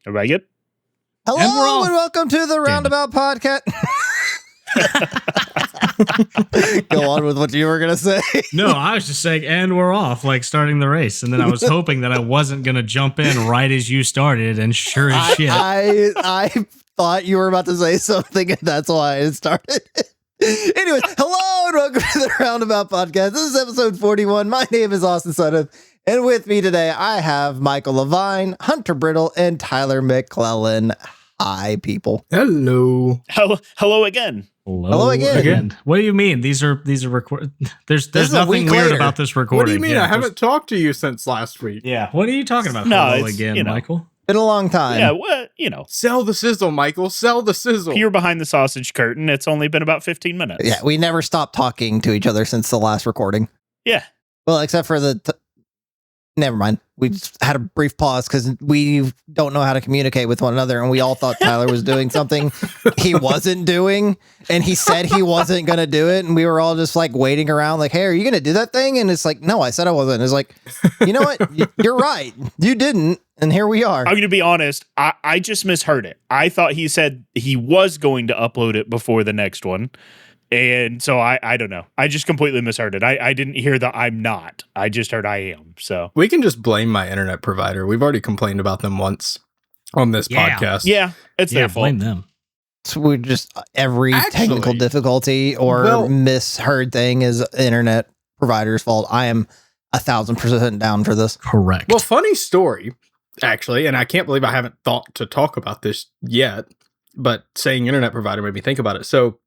Everybody good? Hello and welcome to the Roundabout Podcast. Go on with what you were going to say. No, I was just saying, and we're off, like starting the race. And then I was hoping that I wasn't going to jump in right as you started. And sure as shit. I thought you were about to say something, and that's why I started. Anyways, hello and welcome to the Roundabout Podcast. This is episode 41. My name is Austin Sutton, and with me today, I have Michael Levine, Hunter Brittle, and Tyler McClellan. Hi, people. Hello. Hello again. Hello again. What do you mean? These are record. There's nothing weird about this recording. What do you mean? Yeah, I haven't talked to you since last week. Yeah. What are you talking about? No, Hello it's, again, Michael. Been a long time. Yeah, well, Sell the sizzle, Michael. Sell the sizzle. peer behind the sausage curtain. It's only been about 15 minutes. Yeah, we never stopped talking to each other since the last recording. Yeah. Well, except for never mind. We just had a brief pause because we don't know how to communicate with one another, and we all thought Tyler was doing something he wasn't doing, and he said he wasn't going to do it, and we were all just like waiting around like, hey, are you going to do that thing? And it's like, no, I said I wasn't. It's like, you know what? You're right. You didn't, and here we are. I'm going to be honest. I just misheard it. I thought he said he was going to upload it before the next one. And so I don't know. I just completely misheard it. I didn't hear the I'm not. I just heard I am. So We can just blame my internet provider. We've already complained about them once on this podcast. yeah, it's their fault. Blame them. So we're just every technical Actually, difficulty or misheard thing is internet provider's fault. I am 1,000% down for this. Correct. Well, funny story, actually, and I can't believe I haven't thought to talk about this yet, but saying internet provider made me think about it. So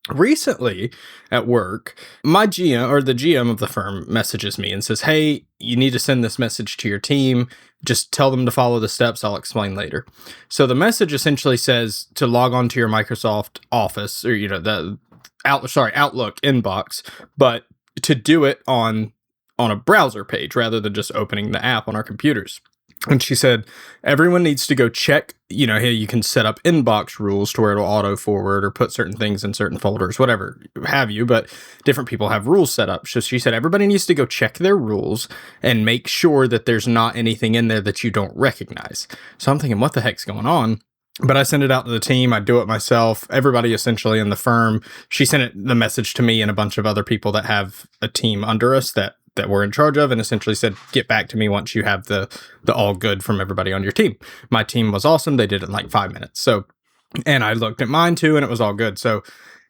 recently at work, my GM or the GM of the firm messages me and says, hey, you need to send this message to your team. Just tell them to follow the steps. I'll explain later. So the message essentially says to log on to your Microsoft Office or, the Outlook inbox, but to do it on a browser page rather than just opening the app on our computers. And she said, everyone needs to go check, hey, you can set up inbox rules to where it'll auto forward or put certain things in certain folders, whatever have you, but different people have rules set up. So she said, everybody needs to go check their rules and make sure that there's not anything in there that you don't recognize. So I'm thinking, what the heck's going on? But I send it out to the team. I do it myself. Everybody essentially in the firm, she sent the message to me and a bunch of other people that have a team under us that we're in charge of, and essentially said, get back to me once you have the all good from everybody on your team. My team was awesome. They did it in like 5 minutes. So, and I looked at mine too, and it was all good. So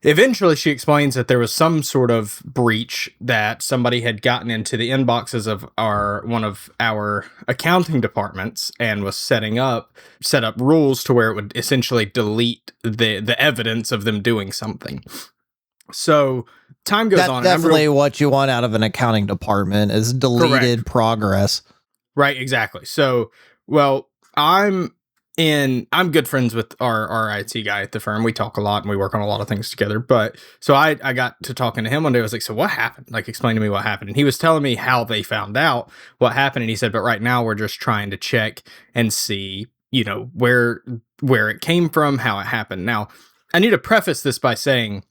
eventually she explains that there was some sort of breach that somebody had gotten into the inboxes of one of our accounting departments and was set up rules to where it would essentially delete the evidence of them doing something. So time goes on. That's definitely what you want out of an accounting department is deleted progress. Right, exactly. So, well, I'm good friends with our IT guy at the firm. We talk a lot and we work on a lot of things together. But so I got to talking to him one day. I was like, so what happened? Like, explain to me what happened. And he was telling me how they found out what happened. And he said, but right now we're just trying to check and see, where it came from, how it happened. Now, I need to preface this by saying,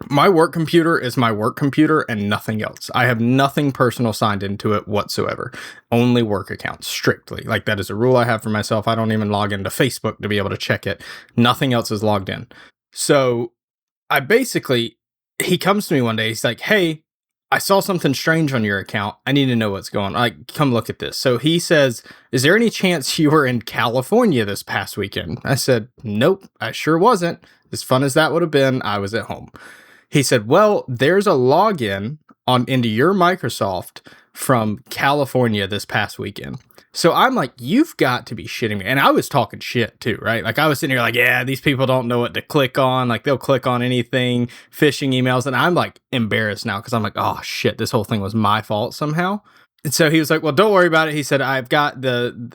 my work computer is my work computer and nothing else. I have nothing personal signed into it whatsoever. Only work accounts, strictly. Like, that is a rule I have for myself. I don't even log into Facebook to be able to check it. Nothing else is logged in. So he comes to me one day. He's like, hey, I saw something strange on your account. I need to know what's going on. Like, come look at this. So he says, is there any chance you were in California this past weekend? I said, nope, I sure wasn't. As fun as that would have been, I was at home. He said, well, there's a login into your Microsoft from California this past weekend. So I'm like, you've got to be shitting me. And I was talking shit too, right? Like, I was sitting here like, yeah, these people don't know what to click on. Like, they'll click on anything, phishing emails. And I'm like embarrassed now because I'm like, oh shit, this whole thing was my fault somehow. And so he was like, well, don't worry about it. He said, I've got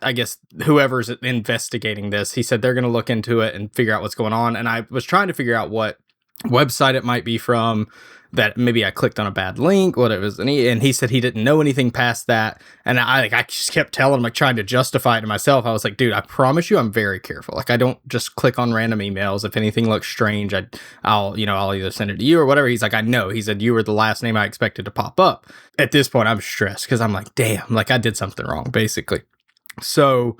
I guess whoever's investigating this, he said they're going to look into it and figure out what's going on. And I was trying to figure out what website it might be from, that maybe I clicked on a bad link, what it was. And he said he didn't know anything past that. And I just kept telling him, like, trying to justify it to myself. I was like, dude, I promise you I'm very careful. Like, I don't just click on random emails. If anything looks strange, I'll either send it to you or whatever. He's like, I know. He said, you were the last name I expected to pop up. At this point, I'm stressed because I'm like, damn, like, I did something wrong, basically. So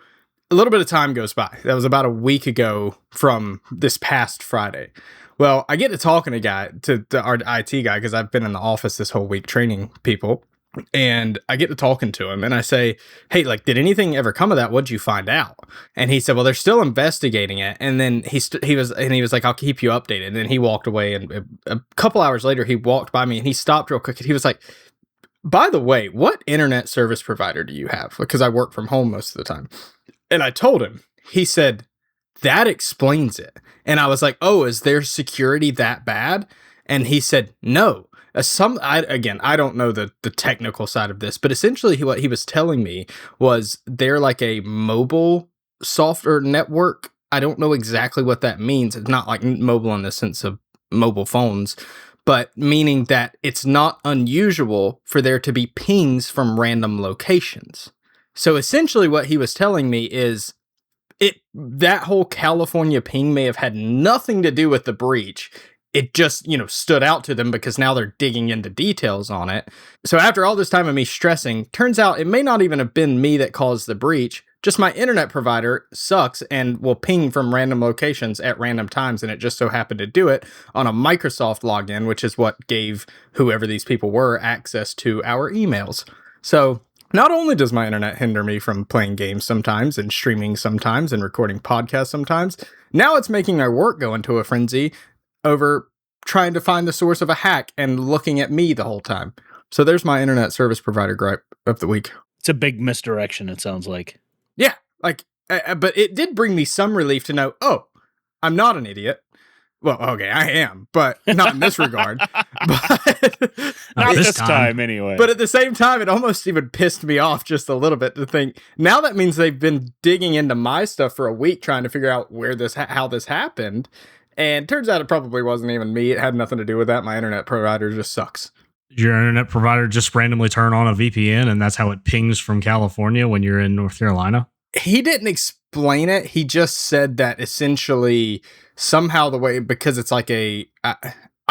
a little bit of time goes by. That was about a week ago from this past Friday. Well, I get to talking to our IT guy, because I've been in the office this whole week training people. And I get to talking to him and I say, hey, like, did anything ever come of that? What'd you find out? And he said, well, they're still investigating it. And then he was like, I'll keep you updated. And then he walked away, and a couple hours later, he walked by me and he stopped real quick. And he was like, by the way, what internet service provider do you have? Because I work from home most of the time. And I told him. He said, that explains it. And I was like, oh, is their security that bad? And he said, no. I don't know the technical side of this, but essentially what he was telling me was they're like a mobile software network. I don't know exactly what that means. It's not like mobile in the sense of mobile phones, but meaning that it's not unusual for there to be pings from random locations. So essentially what he was telling me is that whole California ping may have had nothing to do with the breach. It just, stood out to them because now they're digging into details on it. So after all this time of me stressing, turns out it may not even have been me that caused the breach. Just my internet provider sucks and will ping from random locations at random times. And it just so happened to do it on a Microsoft login, which is what gave whoever these people were access to our emails. So not only does my internet hinder me from playing games sometimes and streaming sometimes and recording podcasts sometimes, now it's making my work go into a frenzy over trying to find the source of a hack and looking at me the whole time. So there's my internet service provider gripe of the week. It's a big misdirection, it sounds like. Yeah, but it did bring me some relief to know, oh, I'm not an idiot. Well, okay, I am, but not in this regard. But not this time, anyway. But at the same time, it almost even pissed me off just a little bit to think, now that means they've been digging into my stuff for a week trying to figure out how this happened. And turns out it probably wasn't even me. It had nothing to do with that. My internet provider just sucks. Your internet provider just randomly turn on a VPN, and that's how it pings from California when you're in North Carolina? He didn't explain it. He just said that essentially somehow because it's like I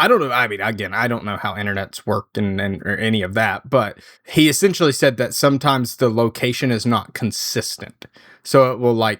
don't know. I mean, again, I don't know how internets worked and or any of that, but he essentially said that sometimes the location is not consistent. So it will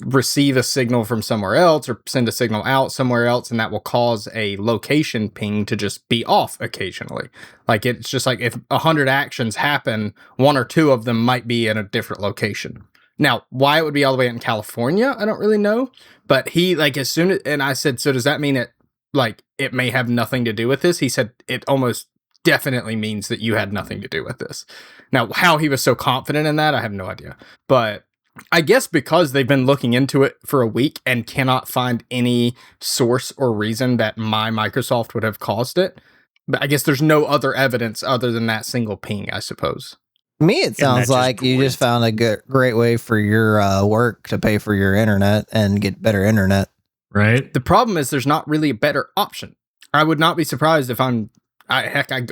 receive a signal from somewhere else or send a signal out somewhere else, and that will cause a location ping to just be off occasionally. Like, it's just like if 100 actions happen, 1 or 2 of them might be in a different location. Now, why it would be all the way out in California, I don't really know. But he, and I said, so does that mean it may have nothing to do with this? He said, it almost definitely means that you had nothing to do with this. Now, how he was so confident in that, I have no idea. But I guess because they've been looking into it for a week and cannot find any source or reason that my Microsoft would have caused it. But I guess there's no other evidence other than that single ping, I suppose. To me, it sounds like you just found a great way for your work to pay for your internet and get better internet. Right. The problem is there's not really a better option. I would not be surprised if I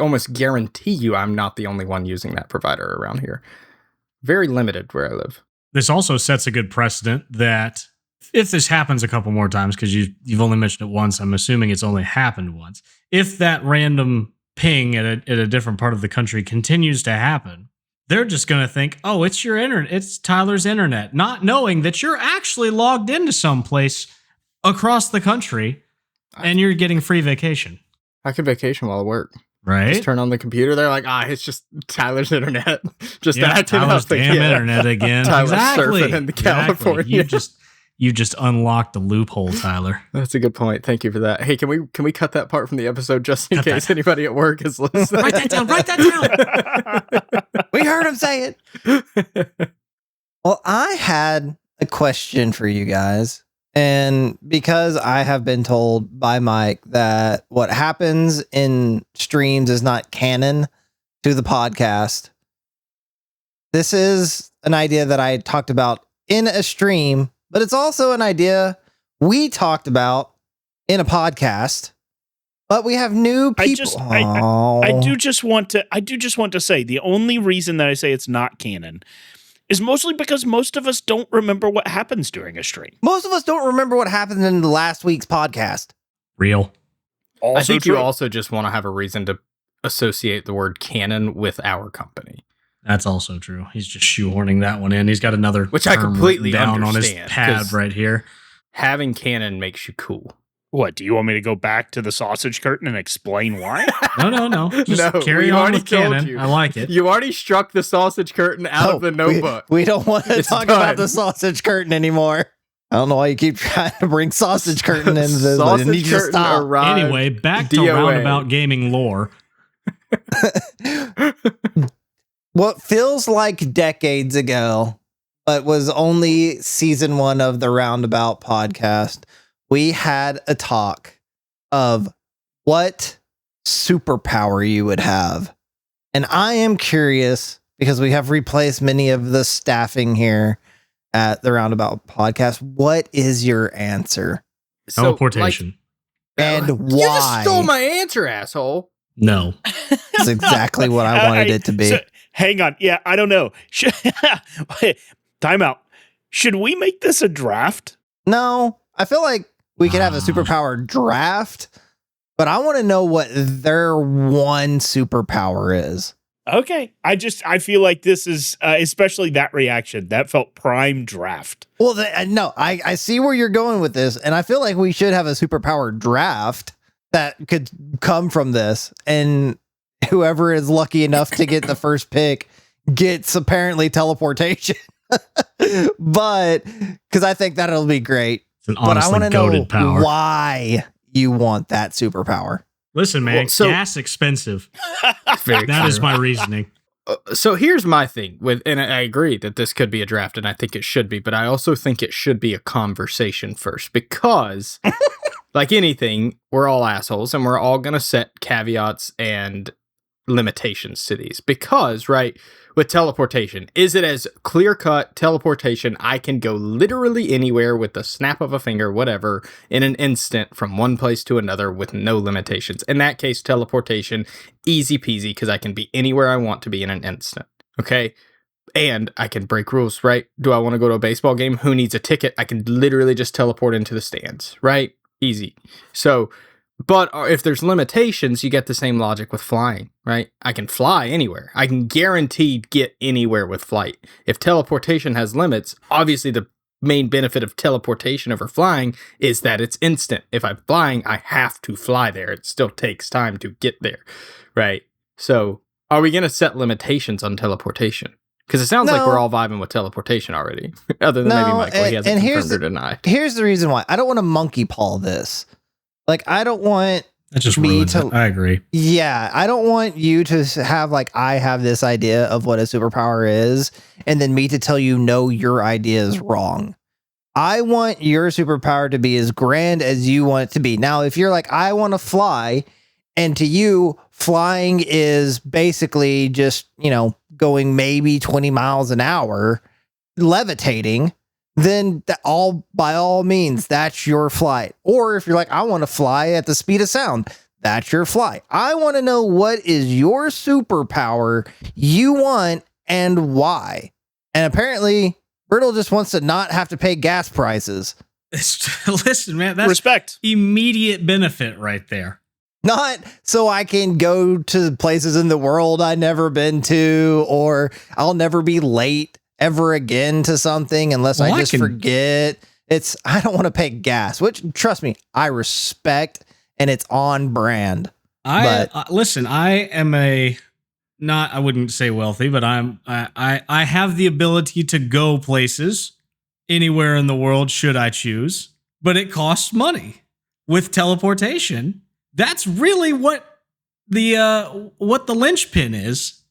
almost guarantee you I'm not the only one using that provider around here. Very limited where I live. This also sets a good precedent that if this happens a couple more times, because you've only mentioned it once, I'm assuming it's only happened once. If that random ping at a different part of the country continues to happen, they're just going to think, oh, it's your internet. It's Tyler's internet, not knowing that you're actually logged into someplace across the country and you're getting free vacation. I could vacation while I work. Right. Just turn on the computer. They're like, it's just Tyler's internet. Just acting Tyler's up. Damn internet again. Tyler's exactly. surfing into California. Exactly. You just unlocked the loophole, Tyler. That's a good point. Thank you for that. Hey, can we cut that part from the episode just in case anybody at work is listening? Write that down. We heard him say it. Well, I had a question for you guys. And because I have been told by Mike that what happens in streams is not canon to the podcast, this is an idea that I talked about in a stream, but it's also an idea we talked about in a podcast. But we have new people. I do just want to say the only reason that I say it's not canon is mostly because most of us don't remember what happens during a stream. Most of us don't remember what happened in the last week's podcast. Real. Also I think you also just want to have a reason to associate the word canon with our company. That's also true. He's just shoehorning that one in. He's got another Which I term completely down on his understand, pad 'cause- right here. Having canon makes you cool. What, do you want me to go back to the sausage curtain and explain why? No. Just No, carry we on already with told canon. you. I like it. You already struck the sausage curtain out of the notebook. We don't want to It's talk done. about the sausage curtain anymore. I don't know why you keep trying to bring sausage curtain into this. I Sausage need you to curtain stop. arrived. Anyway, back to DOA. Roundabout Gaming lore. What feels like decades ago, but was only season 1 of the Roundabout podcast, we had a talk of what superpower you would have. And I am curious, because we have replaced many of the staffing here at the Roundabout podcast. What is your answer? So, Teleportation. And You why? just stole my answer, asshole. No. That's exactly what I wanted it to be. So, hang on. Yeah, I don't know. Time out. Should we make this a draft? No, I feel like we could have a superpower draft, but I want to know what their one superpower is. Okay. I feel like this is, especially that reaction, that felt prime draft. Well, no, I see where you're going with this, and I feel like we should have a superpower draft that could come from this, and whoever is lucky enough to get the first pick gets apparently teleportation. But because I think that'll be great. It's an But I want honestly to know goated power. why you want that superpower. Listen, man, Well, so- gas expensive. Very That is true. my reasoning. So here's my thing with, and I agree that this could be a draft, and I think it should be, but I also think it should be a conversation first, because like anything, we're all assholes, and we're all gonna set caveats and limitations to these. Because, right, with teleportation, is it as clear cut teleportation? I can go literally anywhere with the snap of a finger, whatever, in an instant from one place to another with no limitations. In that case, teleportation, easy peasy, because I can be anywhere I want to be in an instant. Okay. And I can break rules, right? Do I want to go to a baseball game? Who needs a ticket? I can literally just teleport into the stands, right? Easy. So, but if there's limitations, you get the same logic with flying, right? I can fly anywhere. I can guaranteed get anywhere with flight. If teleportation has limits, obviously the main benefit of teleportation over flying is that it's instant. If I'm flying, I have to fly there. It still takes time to get there, right? So are we going to set limitations on teleportation? Because it sounds like No. we're all vibing with teleportation already, other than maybe No, Michael. He hasn't and here's confirmed or denied. Here's the reason why. I don't want to monkey paw this. Like, I don't want That just Me ruins to- it. I agree. Yeah, I don't want you to have like I have this idea of what a superpower is, and then me to tell you no, your idea is wrong. I want your superpower to be as grand as you want it to be. Now, if you're like I want to fly, and to you flying is basically just going maybe 20 miles an hour, levitating, then by all means, that's your flight. Or if you're like, I want to fly at the speed of sound, that's your flight. I want to know what is your superpower you want and why. And apparently, Brittle just wants to not have to pay gas prices. Listen, man, that's Respect. immediate benefit right there. Not so I can go to places in the world I've never been to, or I'll never be late ever again to something unless Well, I I just can- forget. I don't want to pay gas, which trust me, I respect, and it's on brand. Listen, I am I wouldn't say wealthy, but I have the ability to go places anywhere in the world should I choose, but it costs money. With teleportation, that's really what the linchpin is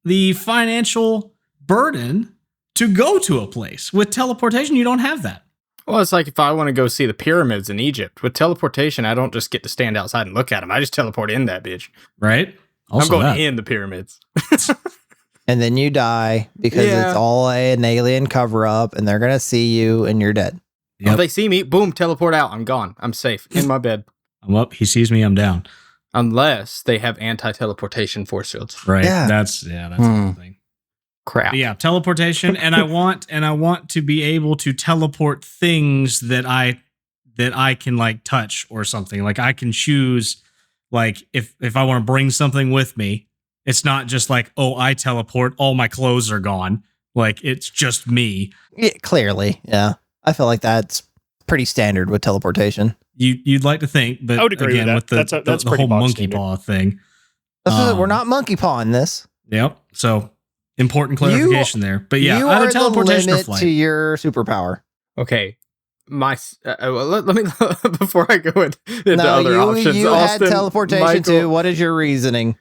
the financial burden to go to a place. With teleportation, you don't have that. Well, it's like if I want to go see the pyramids in Egypt. With teleportation, I don't just get to stand outside and look at them. I just teleport in that bitch. Right? I'm going that. in the pyramids. And then you die because Yeah. it's all an alien cover up, and they're going to see you and you're dead. Yep. If they see me, boom, teleport out. I'm gone. I'm safe in my bed. I'm up. He sees me. I'm down. Unless they have anti-teleportation force fields. Right. Yeah. That's another thing. Crap. But yeah, teleportation, and I want to be able to teleport things that I can like touch or something. Like I can choose, like if I want to bring something with me, It's not just like, oh, I teleport, all my clothes are gone. Like, it's just me. Yeah, clearly, yeah. I feel like that's pretty standard with teleportation. You'd like to think, but I would agree again, with with that. the That's pretty whole box monkey standard. paw thing. We're not monkey pawing this. Yep. So important clarification there. But yeah, you either are teleportation the or limit flight. to your superpower. Okay. Well, let me before I go into No, other options. you Austin, had teleportation Michael- too. What is your reasoning?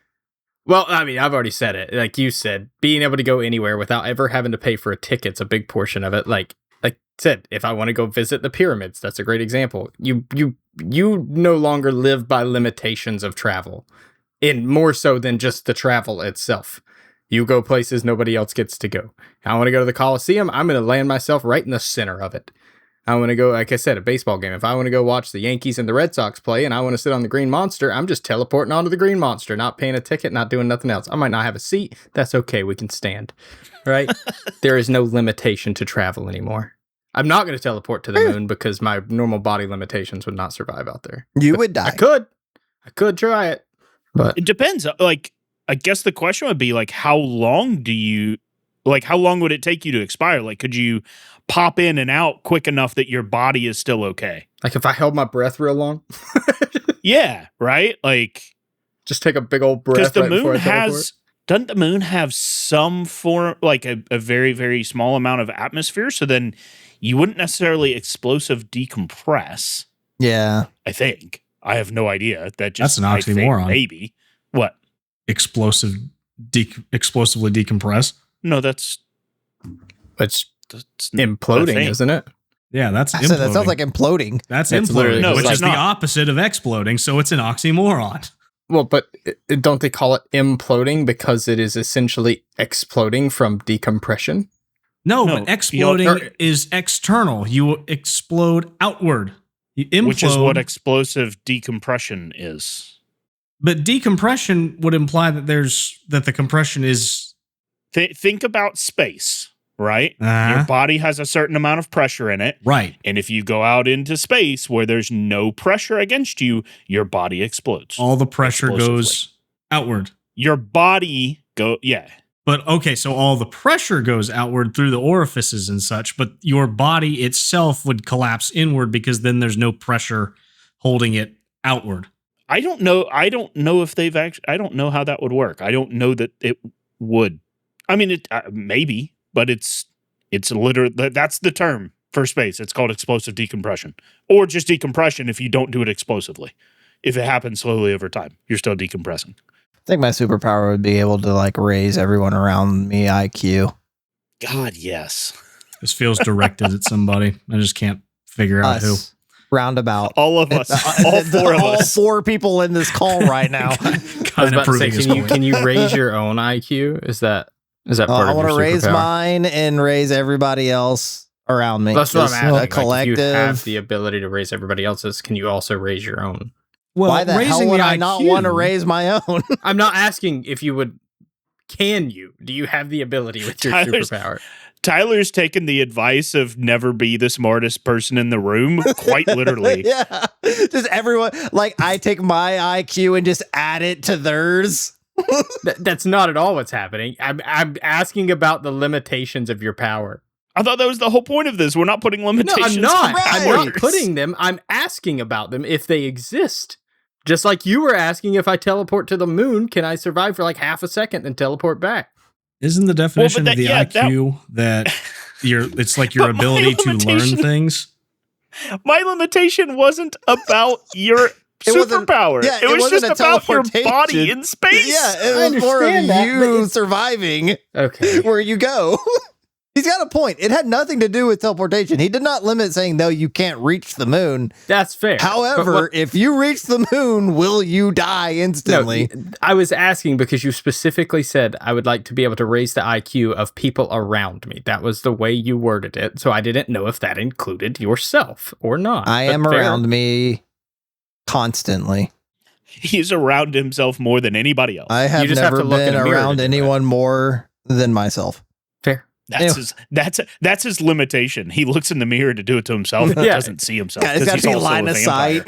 Well, I mean, I've already said it. Like you said, being able to go anywhere without ever having to pay for a ticket's a big portion of it. Like I said, if I want to go visit the pyramids, that's a great example. You no longer live by limitations of travel, and more so than just the travel itself. You go places nobody else gets to go. I want to go to the Coliseum. I'm going to land myself right in the center of it. I want to go, like I said, a baseball game. If I want to go watch the Yankees and the Red Sox play and I want to sit on the Green Monster, I'm just teleporting onto the Green Monster, not paying a ticket, not doing nothing else. I might not have a seat. That's okay. We can stand. Right? There is no limitation to travel anymore. I'm not going to teleport to the moon because my normal body limitations would not survive out there. You But would die. I could try it. But It depends. Like, I guess the question would be like, how long would it take you to expire? Like, could you pop in and out quick enough that your body is still okay? like if I held my breath real long, Yeah, right? Like, just take a big old breath. because the right before moon I teleport. doesn't the moon have some form, like a very, very small amount of atmosphere? So then you wouldn't necessarily explosive decompress, Yeah. I think. I have no idea. That's an I think oxymoron. maybe. What? Explosively decompress. No, that's It's a imploding, thing. isn't it? Yeah, that's I said that sounds imploding. like imploding. That's It's literally imploding, No, which it's is the not. opposite of exploding. So it's an oxymoron. Well, but don't they call it imploding because it is essentially exploding from decompression? No, No, but exploding or- is external. You explode outward. You implode, which is what explosive decompression is. but decompression would imply that the compression is Think about space, right? Uh-huh. Your body has a certain amount of pressure in it. right. And if you go out into space where there's no pressure against you, your body explodes. All the pressure Explosively. goes outward. Your body yeah. But okay, so all the pressure goes outward through the orifices and such, but your body itself would collapse inward because then there's no pressure holding it outward. I don't know if they've actually, I don't know how that would work. I don't know that it would. I mean, it maybe, but it's literally, that's the term for space. It's called explosive decompression, or just decompression if you don't do it explosively. If it happens slowly over time, you're still decompressing. I think my superpower would be able to like raise everyone around me IQ. God, yes. This feels directed at somebody. I just can't figure out who. Us. Roundabout. All of us, all four of All us. 4 people in this call right now. I was Kind of about to say, proving his can you point. can you raise your own IQ? Is that part I of want your to raise superpower? mine and raise everybody else around me. That's what I'm Just asking. a Like, if collective. you have the ability to raise everybody else's, can you also raise your own? Well, Why the hell raising would the I not IQ want to raise my own? I'm not asking if you would. Can you? Do you have the ability with your Tyler's- superpower? Tyler's taken the advice of never be the smartest person in the room, quite literally. Yeah. Just everyone, like I take my IQ and just add it to theirs. That's not at all what's happening. I'm asking about the limitations of your power. I thought that was the whole point of this. We're not putting No, limitations. I'm not. on I'm not powers. putting them. I'm asking about them if they exist. Just like you were asking if I teleport to the moon, can I survive for like half a second and teleport back? Isn't the definition that- of the yeah, IQ that it's like your But my ability to learn limitation- things? My limitation wasn't about your It wasn't- superpower. yeah, it it was wasn't just a about your teleportation. body in space. Yeah, I it was more of understand that, but you it's- surviving Okay. where you go. He's got a point. It had nothing to do with teleportation. He did not limit saying, no, you can't reach the moon. That's fair. However, But what- if you reach the moon, will you die instantly? No, I was asking because you specifically said I would like to be able to raise the IQ of people around me. That was the way you worded it. So I didn't know if that included yourself or not. I But am fair. around me constantly. He's around himself more than anybody else. I have just have never to look in been a mirror to around do it. anyone more than myself. Fair. That's his limitation. He looks in the mirror to do it to himself. He Yeah. doesn't see himself. God, it's 'cause got to he's be also line a of sight.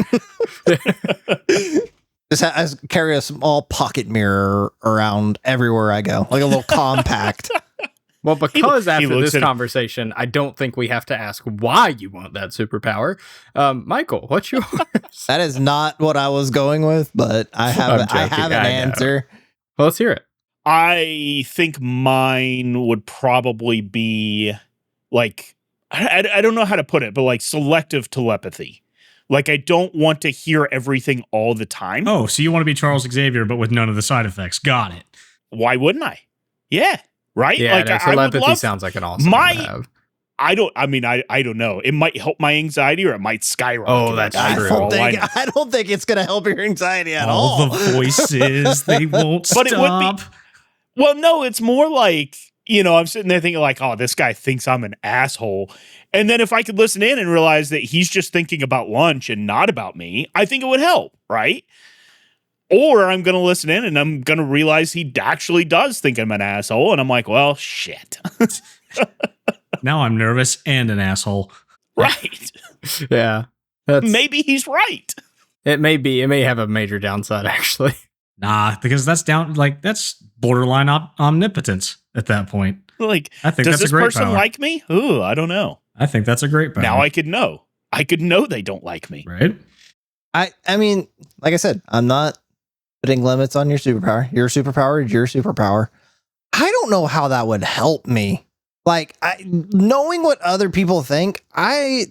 vampire. I carry a small pocket mirror around everywhere I go, like a little compact. Well, because he after looks this at it- conversation, I don't think we have to ask why you want that superpower. Michael, what's yours? That is not what I was going with, but I have I'm I joking, have an I know. answer. Well, let's hear it. I think mine would probably be like, I don't know how to put it, but like selective telepathy. Like, I don't want to hear everything all the time. Oh, so you want to be Charles Xavier, but with none of the side effects. Got it. Why wouldn't I? Yeah. Right? Yeah, like, no, I would telepathy love, sounds like an awesome one to my- have. I don't know. It might help my anxiety or it might skyrocket. Oh, that's it. true. I don't think it's going to help your anxiety at all all. the voices, they won't But it would stop. be- Well, no, it's more like, I'm sitting there thinking like, oh, this guy thinks I'm an asshole. And then if I could listen in and realize that he's just thinking about lunch and not about me, I think it would help, right? Or I'm going to listen in and I'm going to realize he actually does think I'm an asshole. And I'm like, well, shit. Now I'm nervous and an asshole. Right. Yeah. Maybe he's right. It may be. It may have a major downside, actually. Nah, because that's that's borderline omnipotence at that point. Like, I think does that's a this great person power. like me? Ooh, I don't know. I think that's a great power. Now I could know. I could know they don't like me. Right? I mean, like I said, I'm not putting limits on your superpower. Your superpower is your superpower. I don't know how that would help me. Like, knowing what other people think, I've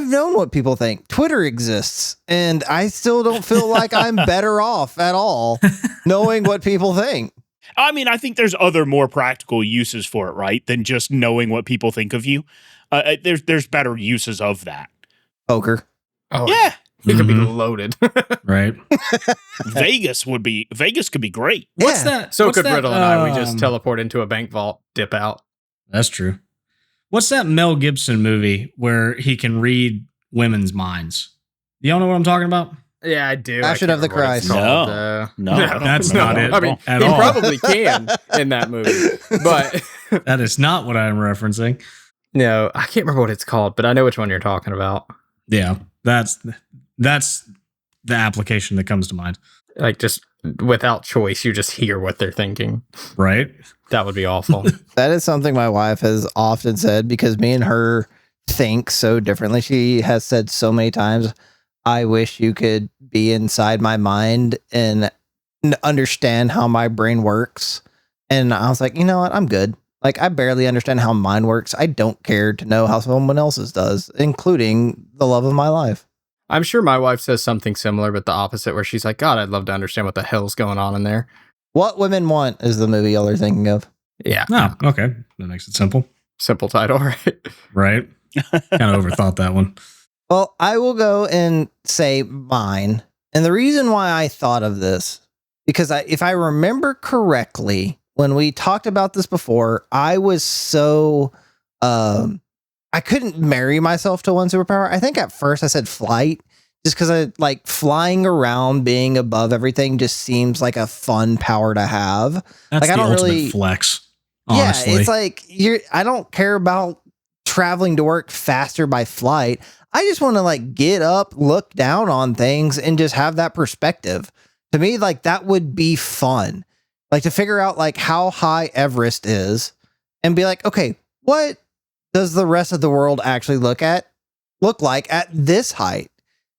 known what people think. Twitter exists, and I still don't feel like I'm better off at all knowing what people think. I mean, I think there's other more practical uses for it, right? Than just knowing what people think of you. There's better uses of that. Poker. Oh, Yeah. It could be Mhm. loaded. Right. Vegas could be great. What's Yeah. that? So what's could that, Riddle and I. We just um, teleport into a bank vault, dip out. That's true. What's that Mel Gibson movie where he can read women's minds? Y'all know what I'm talking about? Yeah, I do. Passion I of the can't remember what it's Christ. called, No, that's not it I mean, at he all. probably can in that movie, but That is not what I'm referencing. no, I can't remember what it's called. But I know which one you're talking about. Yeah, that's the application that comes to mind. Like, just without choice, you just hear what they're thinking. Right? That would be awful. That is something my wife has often said because me and her think so differently. She has said so many times, I wish you could be inside my mind and understand how my brain works. And I was like, you know what? I'm good. Like, I barely understand how mine works. I don't care to know how someone else's does, including the love of my life. I'm sure my wife says something similar, but the opposite, where she's like, God, I'd love to understand what the hell's going on in there. What Women Want is the movie y'all are thinking of. Yeah. Oh, okay. That makes it simple. Simple title, right? Right? Kind of overthought that one. Well, I will go and say mine. And the reason why I thought of this, because if I remember correctly, when we talked about this before, I was so, I couldn't marry myself to one superpower. I think at first I said flight, just because I like flying around, being above everything just seems like a fun power to have. That's Like, I the don't ultimate really- flex. Honestly. Yeah, it's like I don't care about traveling to work faster by flight. I just want to like get up, look down on things, and just have that perspective. To me, like that would be fun. Like to figure out like how high Everest is and be like, okay, what does the rest of the world actually look like at this height?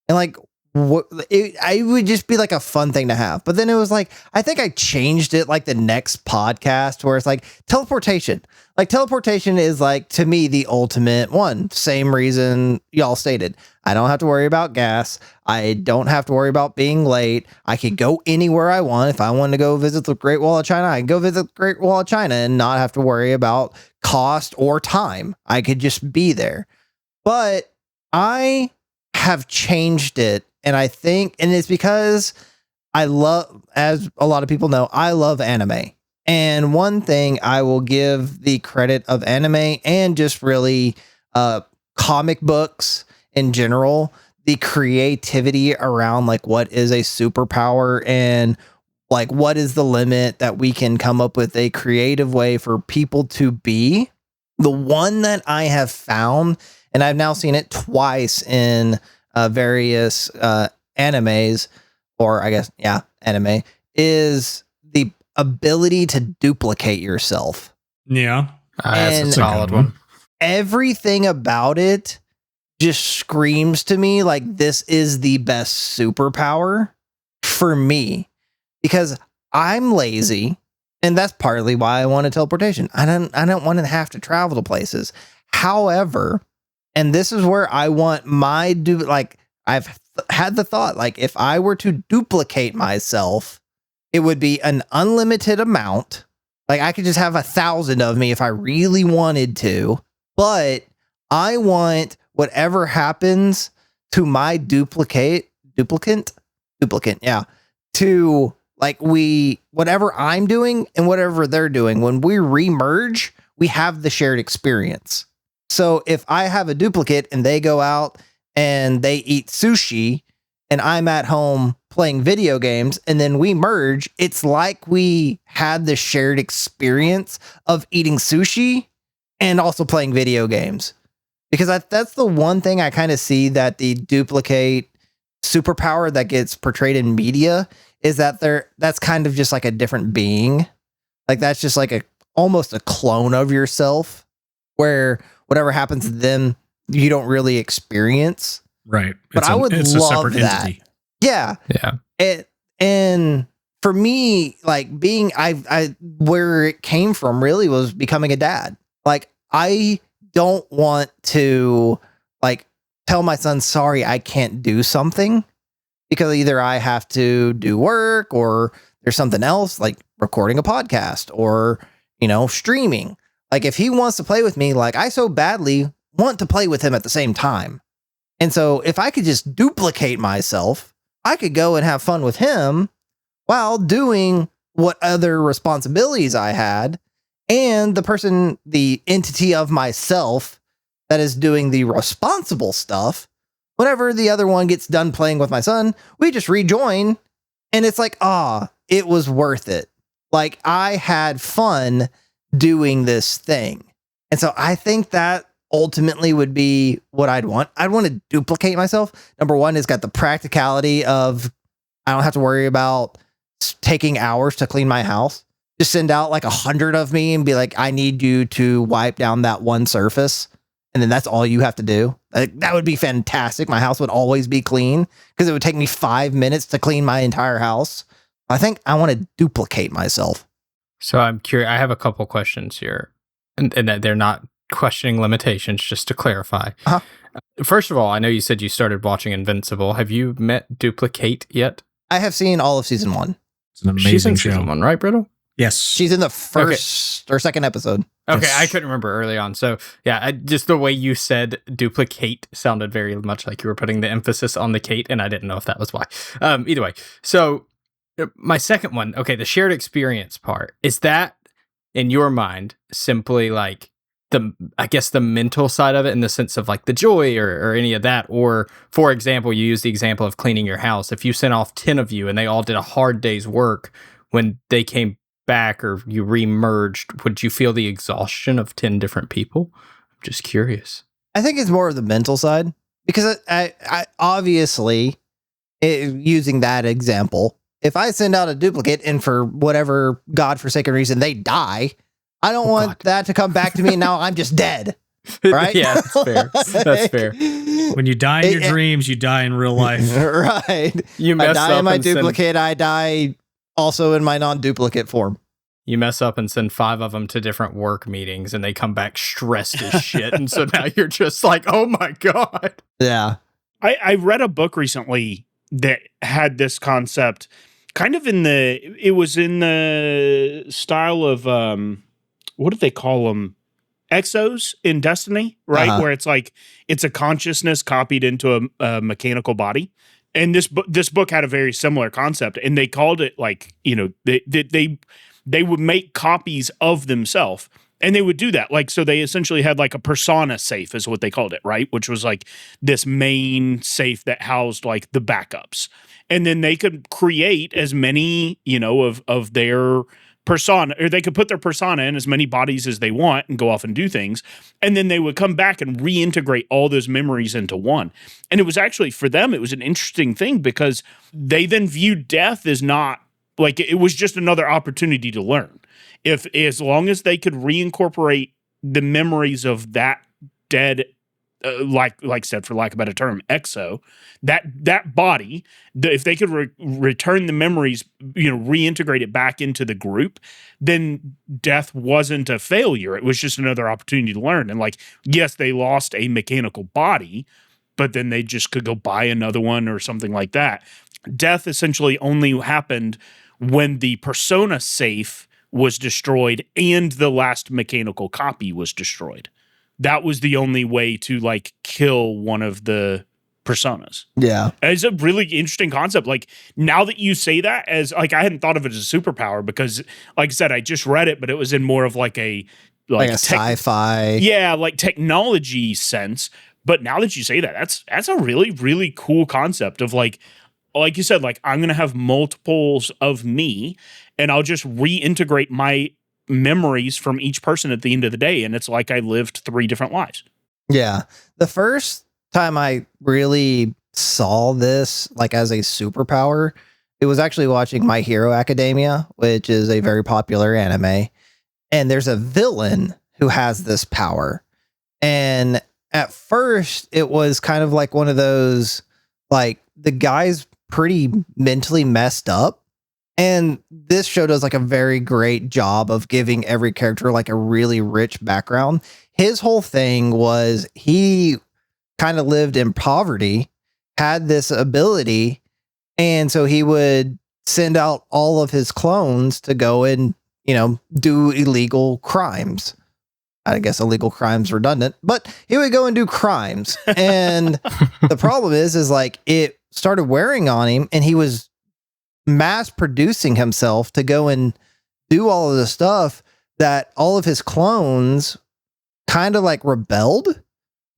And like I would just be like a fun thing to have. But then it was like, I think I changed it like the next podcast where it's like teleportation. Like teleportation is like, to me, the ultimate one. Same reason y'all stated. I don't have to worry about gas. I don't have to worry about being late. I can go anywhere I want. If I want to go visit the Great Wall of China, I can go visit the Great Wall of China and not have to worry about cost or time. I could just be there. But I have changed it. And I think, and it's because I love, as a lot of people know, I love anime. And one thing I will give the credit of anime and just really comic books in general, the creativity around like what is a superpower and like what is the limit that we can come up with a creative way for people to be. The one that I have found, and I've now seen it twice in various animes, or I guess, yeah, anime, is the ability to duplicate yourself. Yeah. That's a And- solid one. Everything about it just screams to me like this is the best superpower for me, because I'm lazy, and that's partly why I wanted teleportation. I don't want to have to travel to places. However, and this is where I want my I've had the thought, like, if I were to duplicate myself, it would be an unlimited amount. Like, I could just have 1,000 of me if I really wanted to, but I want whatever happens to my duplicant, yeah, to like whatever I'm doing and whatever they're doing, when we remerge, we have the shared experience. So if I have a duplicate and they go out and they eat sushi and I'm at home playing video games and then we merge, it's like we had the shared experience of eating sushi and also playing video games. Because that's the one thing I kind of see that the duplicate superpower that gets portrayed in media is that that's kind of just like a different being. Like, that's just like almost a clone of yourself, where whatever happens to them, you don't really experience. Right. But I would it's love a separate that. entity. Yeah. Yeah. And for me, like, being I where it came from really was becoming a dad. Like, I don't want to like tell my son, sorry, I can't do something, because either I have to do work or there's something else, like recording a podcast or, streaming. Like, if he wants to play with me, like, I so badly want to play with him at the same time. And so if I could just duplicate myself, I could go and have fun with him while doing what other responsibilities I had. And the entity of myself that is doing the responsible stuff, whenever the other one gets done playing with my son, we just rejoin. And it's like, it was worth it. Like, I had fun doing this thing. And so I think that ultimately would be what I'd want. I'd want to duplicate myself. Number one, it's got the practicality of I don't have to worry about taking hours to clean my house. Just send out like 100 of me and be like, I need you to wipe down that one surface. And then that's all you have to do. Like, that would be fantastic. My house would always be clean because it would take me 5 minutes to clean my entire house. I think I want to duplicate myself. So I'm curious. I have a couple questions here, and that they're not questioning limitations, just to clarify. Uh-huh. First of all, I know you said you started watching Invincible. Have you met Duplicate yet? I have seen all of season 1. It's an amazing She's in show. season 1, right, Brittle? Yes. She's in the first or second episode. Okay, Yes. I couldn't remember early on. So yeah, just the way you said duplicate sounded very much like you were putting the emphasis on the Kate, and I didn't know if that was why. Either way, so my second one, okay, the shared experience part, is that in your mind simply like the mental side of it, in the sense of like the joy or any of that? Or for example, you use the example of cleaning your house. If you sent off 10 of you and they all did a hard day's work, when they came back or you re-merged, would you feel the exhaustion of 10 different people? I'm just curious. I think it's more of the mental side, because I obviously, using that example, if I send out a duplicate and for whatever godforsaken reason they die, I don't want that to come back to me and now I'm just dead. Right? Yeah, that's fair. That's fair. When you die in your dreams, you die in real life. Right. You I mess die up in my and send- duplicate, I die also in my non-duplicate form. You mess up and send 5 of them to different work meetings, and they come back stressed as shit. And so now you're just like, oh my God. Yeah. I read a book recently that had this concept kind of it was in the style of, what do they call them? Exos in Destiny, right? Uh-huh. Where it's like, it's a consciousness copied into a mechanical body. And this book had a very similar concept, and they called it like, they would make copies of themselves, and they would do that. Like, so they essentially had like a persona safe is what they called it, right? Which was like this main safe that housed like the backups. And then they could create as many, of their persona, or they could put their persona in as many bodies as they want and go off and do things. And then they would come back and reintegrate all those memories into one. And it was actually, for them, it was an interesting thing because they then viewed death as not like it was just another opportunity to learn. If as long as they could reincorporate the memories of that dead, like said, for lack of a better term, exo, that body, if they could return the memories, reintegrate it back into the group, then death wasn't a failure. It was just another opportunity to learn. And like, yes, they lost a mechanical body, but then they just could go buy another one or something like that. Death essentially only happened when the persona safe was destroyed and the last mechanical copy was destroyed. That was the only way to like kill one of the personas. Yeah. It's a really interesting concept. Like now that you say that, as like I hadn't thought of it as a superpower because like I said, I just read it, but it was in more of like a sci-fi. Yeah, like technology sense. But now that you say that, that's a really, really cool concept of like you said, like I'm gonna have multiples of me and I'll just reintegrate my memories from each person at the end of the day, and it's like I lived 3 different lives. Yeah. The first time I really saw this like as a superpower, it was actually watching My Hero Academia, which is a very popular anime, and there's a villain who has this power. And at first it was kind of like one of those, like the guy's pretty mentally messed up. And this show does like a very great job of giving every character like a really rich background. His whole thing was he kind of lived in poverty, had this ability, and so he would send out all of his clones to go and, do illegal crimes. I guess illegal crimes redundant, but he would go and do crimes. And the problem is like it started wearing on him and he was mass producing himself to go and do all of the stuff that all of his clones kind of like rebelled,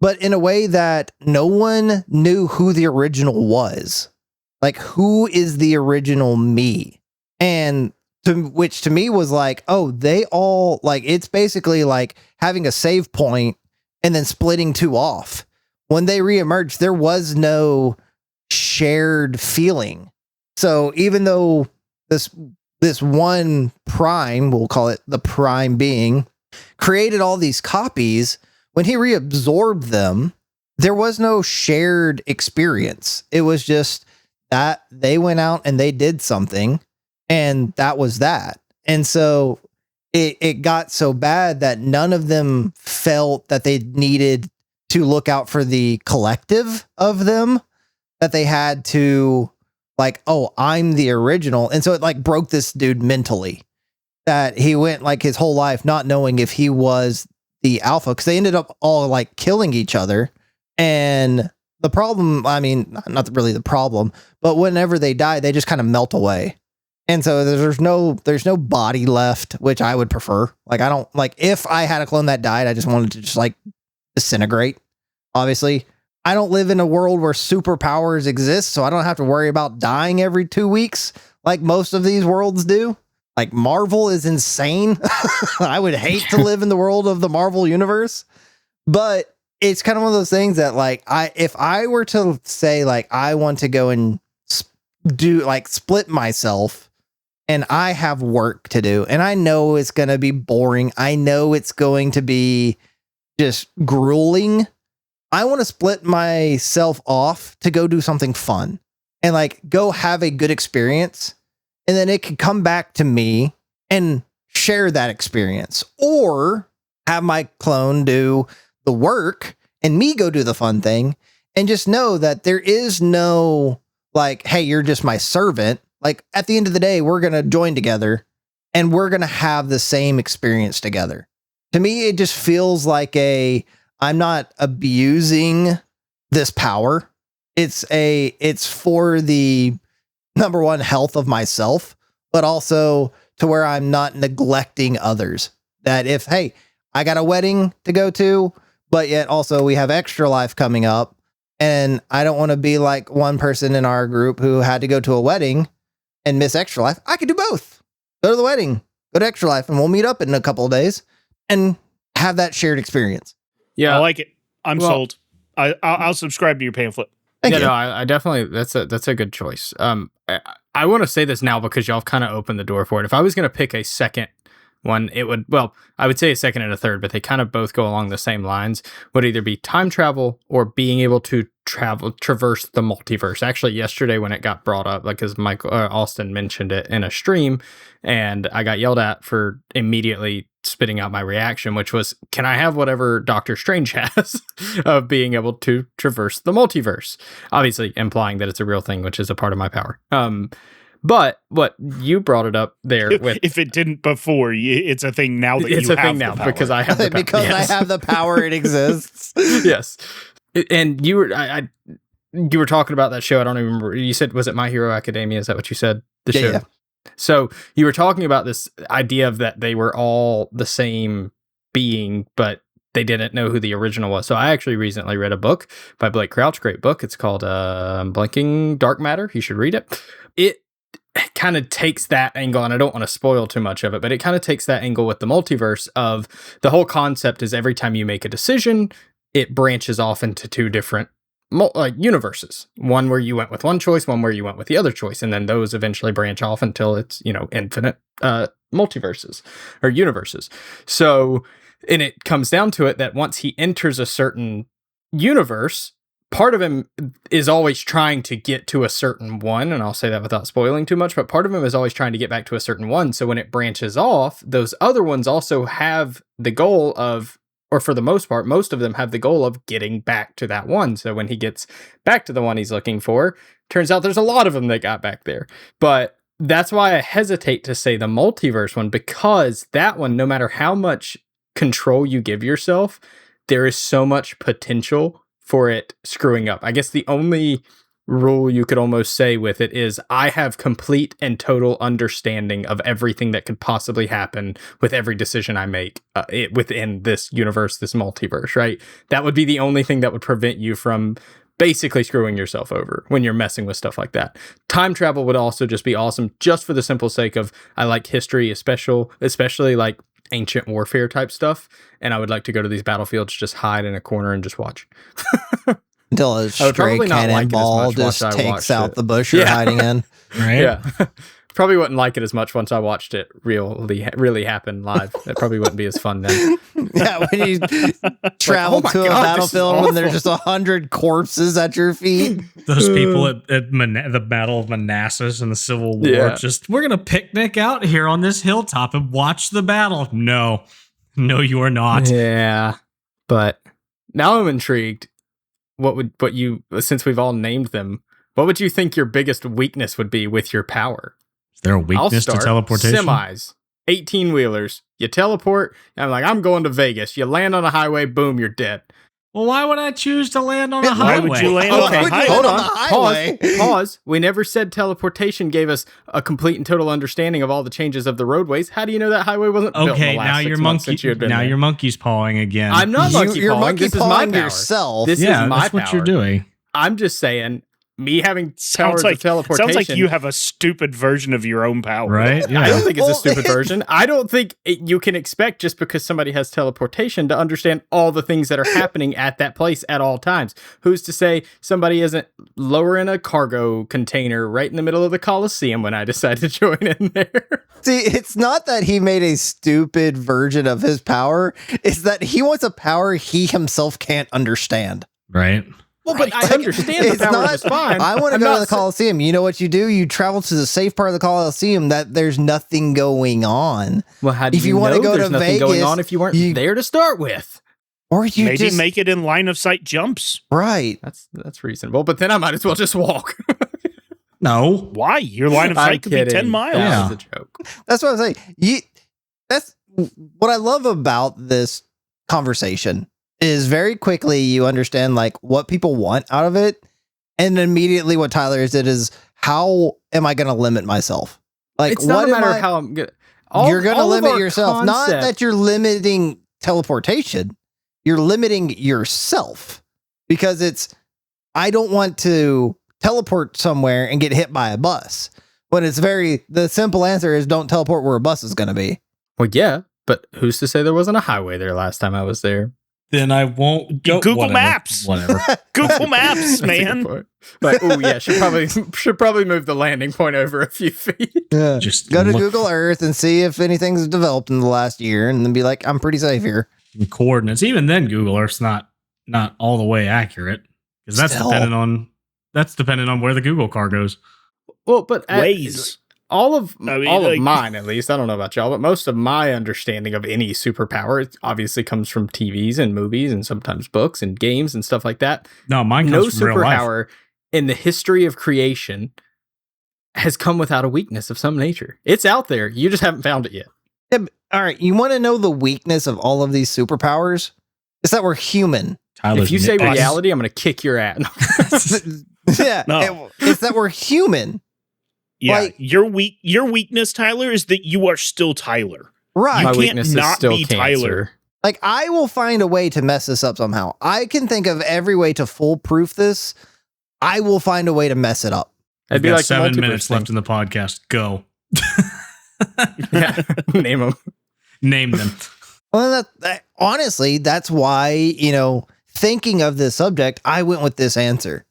but in a way that no one knew who the original was. Like, who is the original me? And which to me was like, oh, they all like, it's basically like having a save point and then splitting 2 off. When they reemerged, there was no shared feeling. So even though this one prime, we'll call it the prime being, created all these copies, when he reabsorbed them, there was no shared experience. It was just that they went out and they did something, and that was that. And so it got so bad that none of them felt that they needed to look out for the collective of them, that they had to like, oh, I'm the original. And so it like broke this dude mentally, that he went like his whole life not knowing if he was the alpha, because they ended up all like killing each other. And the problem, I mean, not really the problem, but whenever they die, they just kind of melt away. And so there's no body left, which I would prefer. Like, I don't like, if I had a clone that died, I just wanted to just like disintegrate. Obviously, I don't live in a world where superpowers exist, so I don't have to worry about dying every 2 weeks like most of these worlds do. Like, Marvel is insane. I would hate to live in the world of the Marvel universe, but it's kind of one of those things that like, if I were to say like, I want to go and do like split myself, and I have work to do, and I know it's going to be boring. I know it's going to be just grueling. I want to split myself off to go do something fun and like go have a good experience. And then it can come back to me and share that experience, or have my clone do the work and me go do the fun thing, and just know that there is no like, hey, you're just my servant. Like, at the end of the day, we're going to join together and we're going to have the same experience together. To me, it just feels like I'm not abusing this power. It's for the number one health of myself, but also to where I'm not neglecting others. That if, hey, I got a wedding to go to, but yet also we have extra life coming up, and I don't want to be like one person in our group who had to go to a wedding and miss extra life. I could do both. Go to the wedding, go to Extra Life and we'll meet up in a couple of days and have that shared experience. Yeah, I like it. I'm sold. I'll subscribe to your pamphlet. Thank you. No, I definitely that's a good choice. I want to say this now because y'all kind of opened the door for it. If I was going to pick a second one, I would say a second and a third, but they kind of both go along the same lines. Would either be time travel or being able to traverse the multiverse. Actually, yesterday when it got brought up, like, because Michael Austin mentioned it in a stream, and I got yelled at for immediately spitting out my reaction, which was, can I have whatever Doctor Strange has of being able to traverse the multiverse? Obviously implying that it's a real thing, which is a part of my power. But what you brought it up there with, if it didn't before, it's a thing now that it's you a have thing now because I have the power. Because Yes. I have the power, it exists. Yes. And you were talking about that show. I don't even remember. You said, was it My Hero Academia? Is that what you said? The show. Yeah. So you were talking about this idea of that they were all the same being, but they didn't know who the original was. So I actually recently read a book by Blake Crouch. Great book. It's called Blinking Dark Matter. You should read it. It kind of takes that angle, and I don't want to spoil too much of it, but it kind of takes that angle with the multiverse of the whole concept is every time you make a decision, it branches off into two different universes. One where you went with one choice, one where you went with the other choice, and then those eventually branch off until it's, infinite multiverses or universes. So, and it comes down to it that once he enters a certain universe, part of him is always trying to get to a certain one, and I'll say that without spoiling too much, but part of him is always trying to get back to a certain one. So when it branches off, those other ones also have the goal of, or for the most part, most of them have the goal of getting back to that one. So when he gets back to the one he's looking for, turns out there's a lot of them that got back there. But that's why I hesitate to say the multiverse one, because that one, no matter how much control you give yourself, there is so much potential for it screwing up. I guess the only rule you could almost say with it is I have complete and total understanding of everything that could possibly happen with every decision I make within this universe, this multiverse, right? That would be the only thing that would prevent you from basically screwing yourself over when you're messing with stuff like that. Time travel would also just be awesome, just for the simple sake of I like history, especially like ancient warfare type stuff, and I would like to go to these battlefields, just hide in a corner and just watch. Until a stray cannonball just takes out the bush you're hiding in. Right? Yeah. Probably wouldn't like it as much once I watched it really happen live. It probably wouldn't be as fun then. Yeah, when you travel to a battlefield when there's just 100 corpses at your feet. Those people at the Battle of Manassas in the Civil War, we're going to picnic out here on this hilltop and watch the battle. No, you are not. Yeah. But now I'm intrigued. Since we've all named them, what would you think your biggest weakness would be with your power? Is there a weakness to teleportation? Semis, 18-wheelers. You teleport, and I'm going to Vegas. You land on a highway, boom, you're dead. Well, why would I choose to land on a highway? Why would you land on a highway? Hold on. Pause. We never said teleportation gave us a complete and total understanding of all the changes of the roadways. How do you know that highway wasn't built in the last 6 months since you had been there? You're monkey's pawing again. I'm not monkey pawing. This is my power. Yourself. This is my that's power. what you're doing. I'm just saying, me having powers of teleportation. Sounds like you have a stupid version of your own power. Right? Yeah. I don't think it's a stupid version. I don't think you can expect just because somebody has teleportation to understand all the things that are happening at that place at all times. Who's to say somebody isn't lowering a cargo container right in the middle of the Coliseum when I decide to join in there? See, it's not that he made a stupid version of his power. It's that he wants a power he himself can't understand. Right? Well, but I understand the power is fine. I want to go to the Coliseum. You know what you do? You travel to the safe part of the Coliseum that there's nothing going on. Well, how do you know there's nothing going on if you weren't there to start with? Or you maybe just make it in line of sight jumps. Right. That's reasonable. But then I might as well just walk. No. Why? Your line of sight could be 10 miles. That was a joke. That's what I'm saying. That's what I love about this conversation. Is very quickly you understand what people want out of it, and immediately what Tyler did is how am I going to limit myself? It's not a matter of how I'm gonna. You're going to limit yourself. Not that you're limiting teleportation. You're limiting yourself because I don't want to teleport somewhere and get hit by a bus. When the simple answer is don't teleport where a bus is going to be. Well, yeah, but who's to say there wasn't a highway there last time I was there? Then I won't go. Google Maps. Whatever. Google Maps, That's a good man. point. Like, oh yeah, should probably move the landing point over a few feet. Yeah. Just Go to look- Google Earth and see if anything's developed in the last year, and then be like, I'm pretty safe here. coordinates. Even then, Google Earth's not all the way accurate because that's Still. dependent on where the Google car goes. Well, but Waze. all of like- mine, at least, I don't know about y'all, but most of my understanding of any superpower it obviously comes from TVs and movies and sometimes books and games and stuff like that. No, mine No comes from real life. superpower in the history of creation has come without a weakness of some nature. It's out there. You just haven't found it yet. All right, you want to know the weakness of all of these superpowers? It's that we're human. Tyler's If you say nitpicks. reality, I'm going to kick your ass. Yeah, No. it's that we're human. Yeah, Like- your weakness, Tyler, is that you are still Tyler. Right. My can't weakness is not still be cancer. Tyler. Like, I will find a way to mess this up somehow. I can think of every way to foolproof this. I will find a way to mess it up. It'd We've be got like the 7 multiverse minutes thing. left in the podcast. Go. Yeah, name them. Name them. Well, honestly, that's why, thinking of this subject, I went with this answer.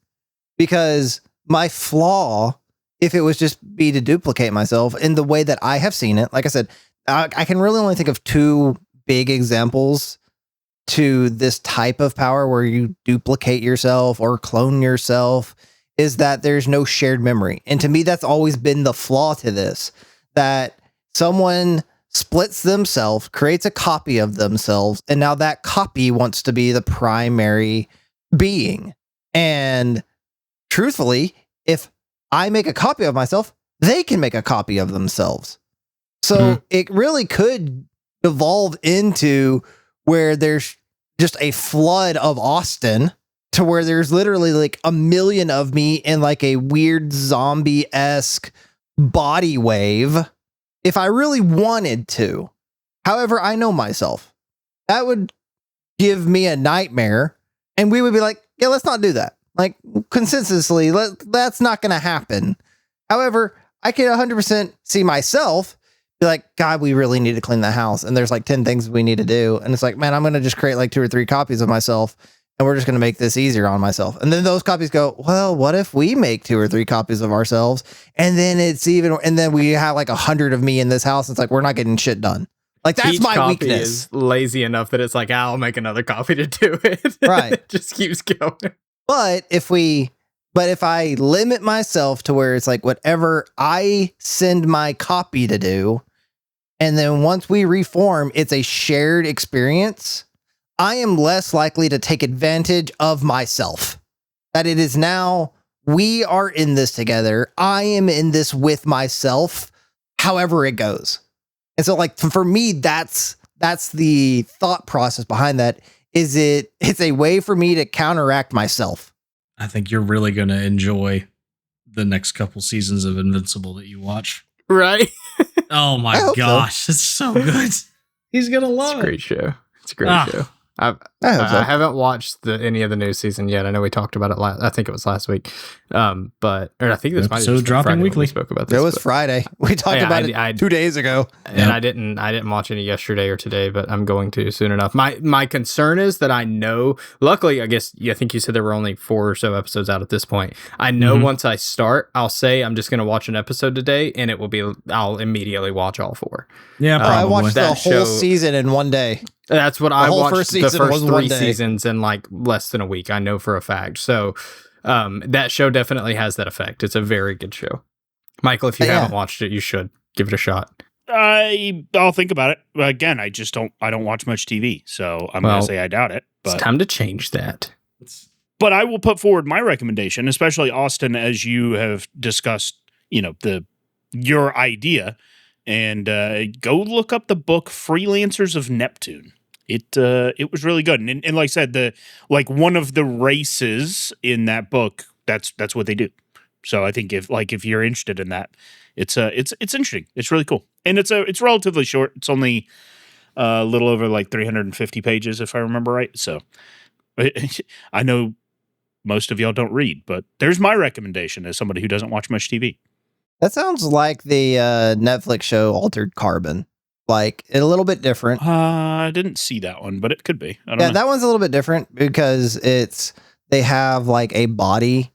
Because my flaw, if it was just be to duplicate myself in the way that I have seen it, like I said, I can really only think of two big examples to this type of power where you duplicate yourself or clone yourself, is that there's no shared memory. And to me, that's always been the flaw to this, that someone splits themselves, creates a copy of themselves, and now that copy wants to be the primary being. And truthfully, if I make a copy of myself, they can make a copy of themselves. So it really could devolve into where there's just a flood of Austin, to where there's literally like a million of me in like a weird zombie-esque body wave if I really wanted to. However, I know myself. That would give me a nightmare, and we would be like, yeah, let's not do that. Like, consensusly, that's not going to happen. However, I can 100% see myself be like, God, we really need to clean the house. And there's like 10 things we need to do. And it's like, man, I'm going to just create like 2 or 3 copies of myself, and we're just going to make this easier on myself. And then those copies go, well, what if we make 2 or 3 copies of ourselves? And then and then we have like 100 of me in this house. It's like, we're not getting shit done. Like, that's Each my copy weakness. is lazy enough that it's like, I'll make another copy to do it. Right. It just keeps going. But if I limit myself to where it's like whatever I send my copy to do, and then once we reform, it's a shared experience, I am less likely to take advantage of myself. That it is now, we are in this together. I am in this with myself, however it goes. And so like for me, that's the thought process behind that. It's a way for me to counteract myself. I think you're really going to enjoy the next couple seasons of Invincible that you watch. Right? Oh I my hope so. gosh, it's so good. He's going to It's love a it. great show. It's a great Ah. show. I hope so. I haven't watched any of the new season yet. I know we talked about it I think it was last week. Or I think this might have Episode just been dropping Friday when weekly. we spoke about this. It was but- Friday. We talked Yeah, about I- it 2 days ago. and Yep. I didn't watch any yesterday or today, but I'm going to soon enough. My concern is that I know, luckily, I think you said there were only 4 or so episodes out at this point. I know Mhm. once I start, I'll say I'm just going to watch an episode today, and I'll immediately watch all 4. Yeah, I probably. I watched the That whole show- season in one day. That's what I whole watched. first The season was first one 3 day. seasons in like less than a week. I know for a fact. So that show definitely has that effect. It's a very good show. Michael, if you Yeah. haven't watched it, you should give it a shot. I'll think about it. Again, I don't watch much TV, so I'm Well, gonna say I doubt it. It's But time to change that. but I will put forward my recommendation, especially Austin, as you have discussed, your idea, and go look up the book Freelancers of Neptune. It was really good, and like I said, one of the races in that book, that's what they do. So I think if you're interested in that, it's interesting. It's really cool, and it's relatively short. It's only a little over like 350 pages, if I remember right. So I know most of y'all don't read, but there's my recommendation as somebody who doesn't watch much TV. That sounds like the Netflix show Altered Carbon. like a little bit different. I didn't see that one, but it could be. I don't know. That one's a little bit different because they have like a body,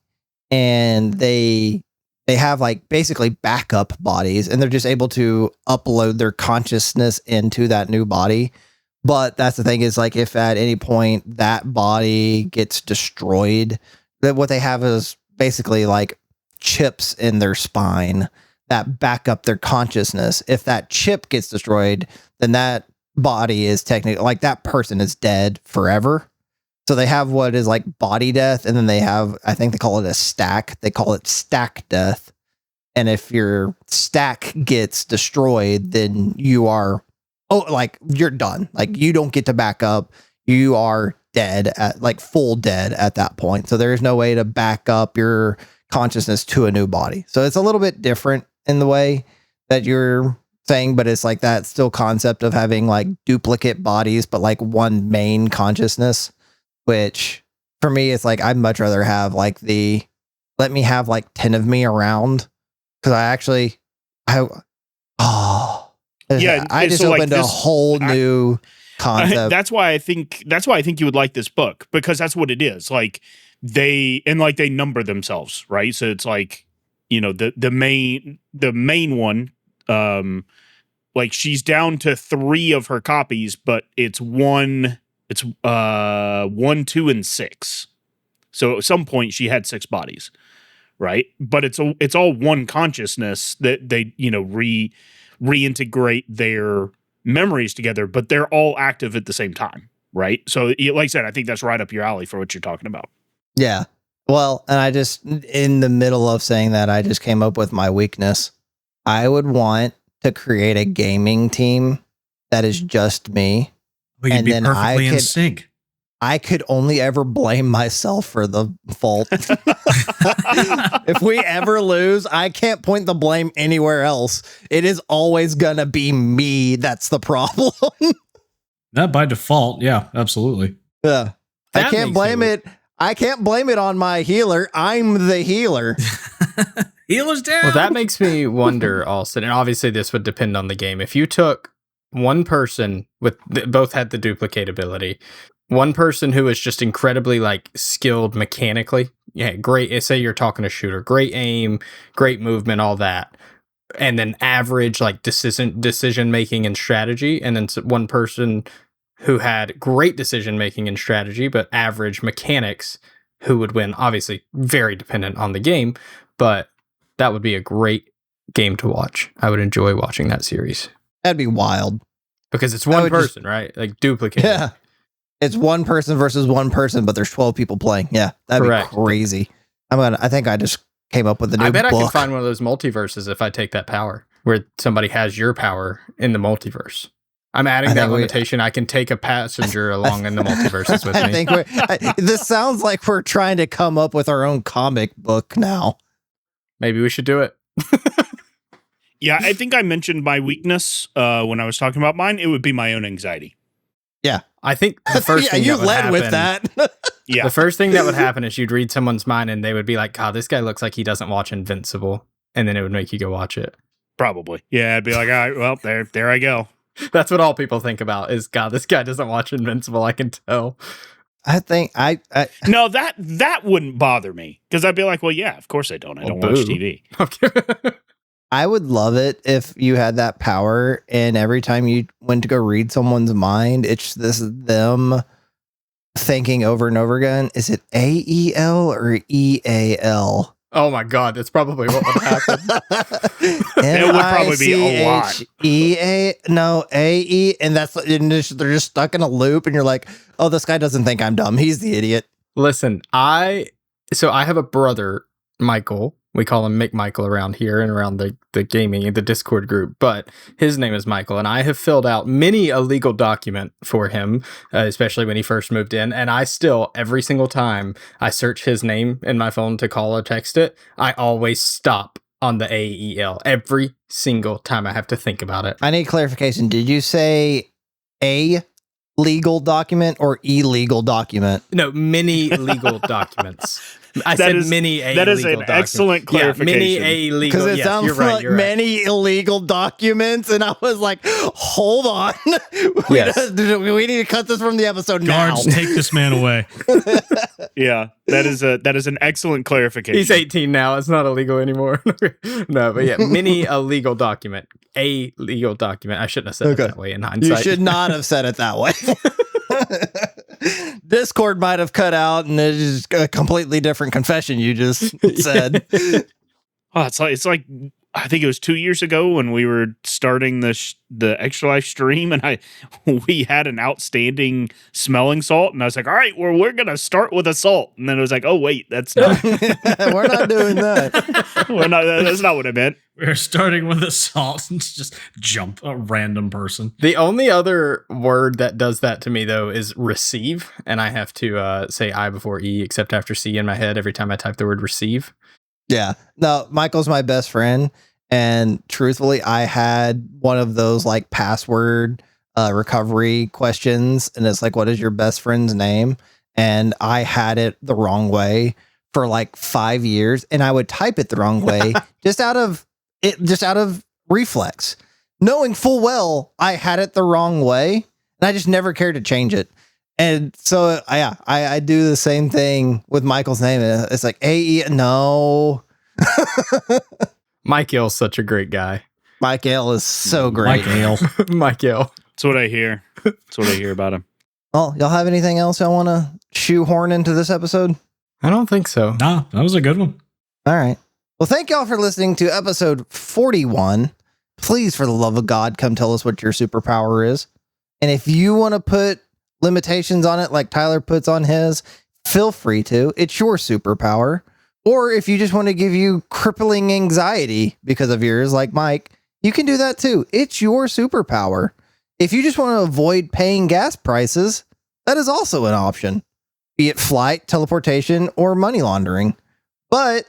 and they have like basically backup bodies, and they're just able to upload their consciousness into that new body. But that's the thing, is like, if at any point that body gets destroyed, that what they have is basically like chips in their spine that back up their consciousness. If that chip gets destroyed, then that body is technically, like, that person is dead forever. So they have what is like body death, and then they have, I think they call it a stack. They call it stack death. And if your stack gets destroyed, then you are, like, you're done. Like, you don't get to back up. You are dead, at like full dead at that point. So there's no way to back up your consciousness to a new body. So it's a little bit different in the way that you're saying, but it's like that still concept of having like duplicate bodies, but like one main consciousness, which for me, it's like, I'd much rather have like let me have like 10 of me around. Cause I just opened a whole new concept. That's why I think you would like this book, because that's what it is. Like they number themselves, right? So it's like, the main one, like she's down to 3 of her copies, but it's 1, 2, and 6. So at some point she had 6 bodies, right? But it's all one consciousness that they, reintegrate their memories together, but they're all active at the same time, right? So like I said, I think that's right up your alley for what you're talking about. Yeah. Well, and I just, in the middle of saying that, I just came up with my weakness. I would want to create a gaming team that is just me. Well, you'd be perfectly in sync. I could only ever blame myself for the fault. If we ever lose, I can't point the blame anywhere else. It is always going to be me that's the problem. That by default, yeah, absolutely. Yeah. I can't blame it. I can't blame it on my healer. I'm the healer. Healer's down. Well, that makes me wonder also, and obviously this would depend on the game. If you took one person with both had the duplicate ability, one person who is just incredibly like skilled mechanically, yeah, great. Say you're talking a shooter, great aim, great movement, all that, and then average like decision making and strategy, and then one person who had great decision making and strategy but average mechanics, who would win. Obviously, very dependent on the game, but that would be a great game to watch. I would enjoy watching that series. That'd be wild. Because it's one person, right? Like duplicate. Yeah. It's one person versus one person, but there's 12 people playing. Yeah. That'd be crazy. I think I just came up with a new book. I bet I can find one of those multiverses if I take that power, where somebody has your power in the multiverse. I'm adding that limitation. I can take a passenger along in the multiverses with me. I think this sounds like we're trying to come up with our own comic book now. Maybe we should do it. Yeah, I think I mentioned my weakness when I was talking about mine. It would be my own anxiety. Yeah. I think the first thing you that would led happen, with that. Yeah. The first thing that would happen is you'd read someone's mind and they would be like, God, this guy looks like he doesn't watch Invincible. And then it would make you go watch it. Probably. Yeah, I'd be like, all right, well, there I go. That's what all people think about is, God, this guy doesn't watch Invincible. I can tell. I think I No, that wouldn't bother me, because I'd be like, well, yeah, of course I don't. I don't watch TV. I would love it if you had that power, and every time you went to go read someone's mind, it's them thinking over and over again. Is it AEL or EAL? Oh my God, that's probably what would happen. It would probably be a lot. No, AE, and they're just stuck in a loop, and you're like, oh, this guy doesn't think I'm dumb. He's the idiot. Listen, I have a brother, Michael. We call him McMichael around here and around the gaming, the Discord group, but his name is Michael, and I have filled out many a legal document for him, especially when he first moved in, and I still, every single time I search his name in my phone to call or text it, I always stop on the AEL every single time I have to think about it. I need clarification. Did you say a legal document or illegal document? No, many legal documents. I That said is- many a that is legal an documents. excellent clarification. Yeah, many a legal. Because it Yes, sounds you're right. like You're right. many illegal documents, and I was like, "Hold on, Yes. we need to cut this from the episode Guards, now." take this man away. Yeah, that is an excellent clarification. He's 18 now. It's not illegal anymore. No, but yeah, many a legal document. A legal document. I shouldn't have said Okay. it that way in You hindsight. should not have said it that way. Discord might have cut out, and it is a completely different confession you just said. Oh, it's like I think it was 2 years ago when we were starting the Extra Life stream, and we had an outstanding smelling salt, and I was like, all right, well, we're gonna start with a salt, and then it was like, oh wait, that's not We're not doing that. we're not that's not what I meant. We're starting with assault and just jump a random person. The only other word that does that to me though is receive, and I have to say I before E except after C in my head every time I type the word receive. Yeah. No, Michael's my best friend. And truthfully, I had one of those like password recovery questions. And it's like, what is your best friend's name? And I had it the wrong way for like 5 years. And I would type it the wrong way just out of reflex, knowing full well I had it the wrong way. And I just never cared to change it. And so, yeah, I do the same thing with Michael's name. It's like, no. Mike Yale's such a great guy. Michael is so great. Like ale. Mike Yale. That's what I hear. That's what I hear about him. Well, y'all have anything else y'all want to shoehorn into this episode? I don't think so. Nah, that was a good one. All right. Well, thank y'all for listening to episode 41. Please, for the love of God, come tell us what your superpower is. And if you want to put limitations on it like Tyler puts on his, feel free to. It's your superpower. Or if you just want to give you crippling anxiety because of yours, like Mike, you can do that too. It's your superpower. If you just want to avoid paying gas prices, that is also an option, be it flight, teleportation, or money laundering. But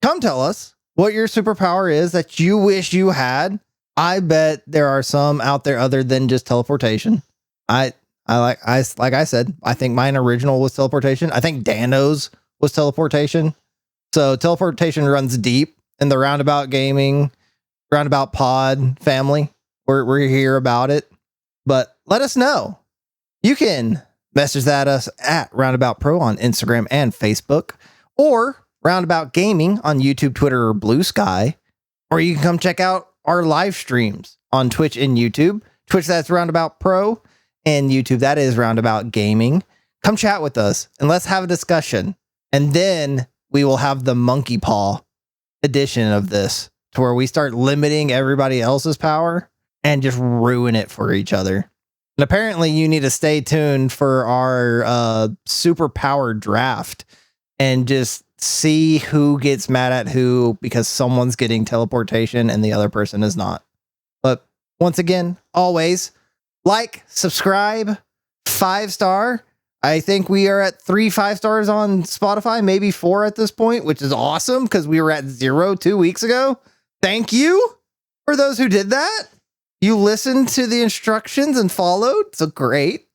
come tell us what your superpower is that you wish you had. I bet there are some out there other than just teleportation. Like I said, I think mine original was teleportation. I think Dano's was teleportation. So teleportation runs deep in the Roundabout Gaming, Roundabout Pod family. We're here about it. But let us know. You can message that us at Roundabout Pro on Instagram and Facebook, or Roundabout Gaming on YouTube, Twitter, or Blue Sky. Or you can come check out our live streams on Twitch and YouTube. Twitch, that's Roundabout Pro, and YouTube, that is Roundabout Gaming. Come chat with us and let's have a discussion. And then we will have the monkey paw edition of this, to where we start limiting everybody else's power and just ruin it for each other. And apparently you need to stay tuned for our superpower draft and just see who gets mad at who, because someone's getting teleportation and the other person is not. But once again, always like, subscribe, 5-star. I think we are at 3 5-stars on Spotify, maybe 4 at this point, which is awesome because we were at 0 2 weeks ago. Thank you for those who did that. You listened to the instructions and followed. So great.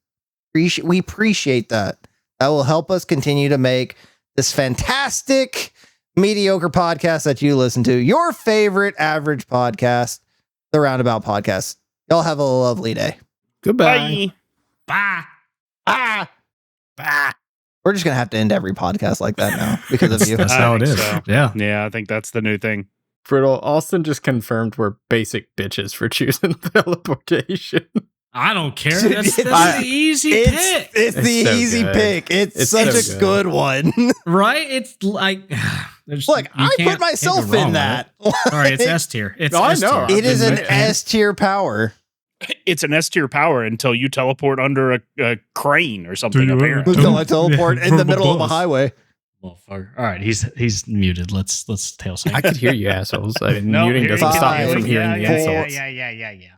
We appreciate that. That will help us continue to make this fantastic, mediocre podcast that you listen to, your favorite average podcast, the Roundabout Podcast. Y'all have a lovely day. Goodbye. Bye. Bye. Bye. We're just going to have to end every podcast like that now because of you. That's I how it think is. so. Yeah. Yeah, I think that's the new thing. Friddle, Austin just confirmed we're basic bitches for choosing teleportation. I don't care. Dude, That's it's- the easy pick. It's the so easy good. pick. It's such so a good. good one. Right? It's like Look, I put myself in that. All right, it's S tier. It's No, I S know. tier. It is an Yeah. S tier power. It's an S tier power until you teleport under a crane or something, Do you apparently. Until I teleport in the middle of a Bus. highway. Motherfucker. All right, he's muted. Let's tail sync. I could hear you assholes. I mean, No, muting here doesn't you stop go. me from hearing the Yeah, insults. yeah.